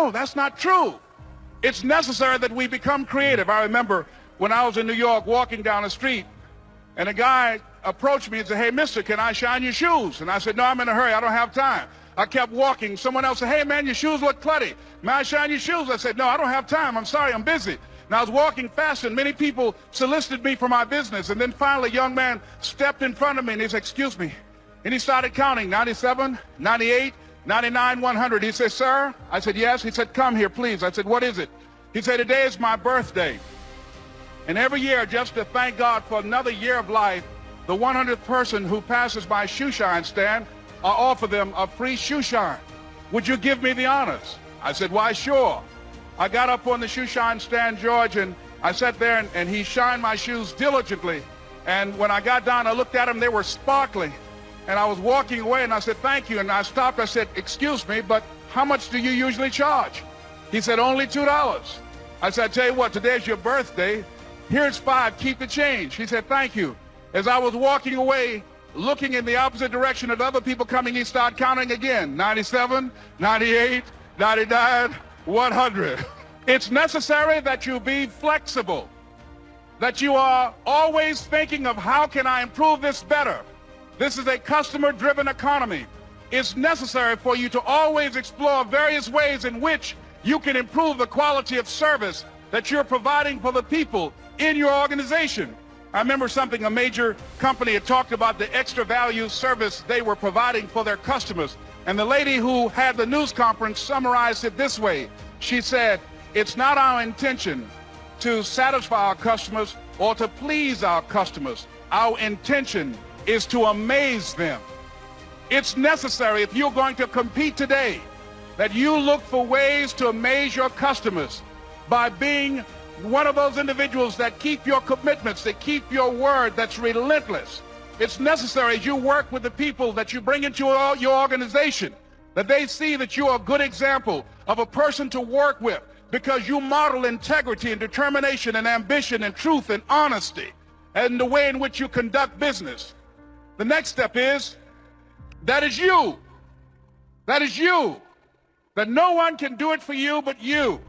no, that's not true. It's necessary that we become creative. I remember when I was in New York walking down the street, and a guy approached me and said, hey, mister, can I shine your shoes? And I said, no, I'm in a hurry. I don't have time. I kept walking. Someone else said, hey, man, your shoes look clutty. May I shine your shoes? I said, no, I don't have time. I'm sorry, I'm busy. And I was walking fast, and many people solicited me for my business. And then finally, a young man stepped in front of me, and he said, excuse me. And he started counting, 97, 98, 99, 100. He said, sir? I said, yes. He said, come here, please. I said, what is it? He said, today is my birthday. And every year, just to thank God for another year of life, the 100th person who passes my shoe shine stand, I offer them a free shoe shine. Would you give me the honors? I said, why, sure. I got up on the shoe shine stand, George, and I sat there, and he shined my shoes diligently. And when I got down, I looked at them, they were sparkling. And I was walking away, and I said, thank you. And I stopped, I said, excuse me, but how much do you usually charge? He said, only $2. I said, I tell you what, today's your birthday. Here's $5, keep the change. He said, thank you. As I was walking away, looking in the opposite direction at other people coming, he started counting again. 97, 98, 99, 100. It's necessary that you be flexible, that you are always thinking of how can I improve this better. This is a customer-driven economy. It's necessary for you to always explore various ways in which you can improve the quality of service that you're providing for the people in your organization. I remember something, a major company had talked about the extra value service they were providing for their customers. And the lady who had the news conference summarized it this way. She said, it's not our intention to satisfy our customers or to please our customers. Our intention is to amaze them. It's necessary, if you're going to compete today, that you look for ways to amaze your customers by being one of those individuals that keep your commitments, that keep your word, that's relentless. It's necessary as you work with the people that you bring into your organization, that they see that you are a good example of a person to work with because you model integrity and determination and ambition and truth and honesty and the way in which you conduct business. The next step is, that is you. That is you. That no one can do it for you but you.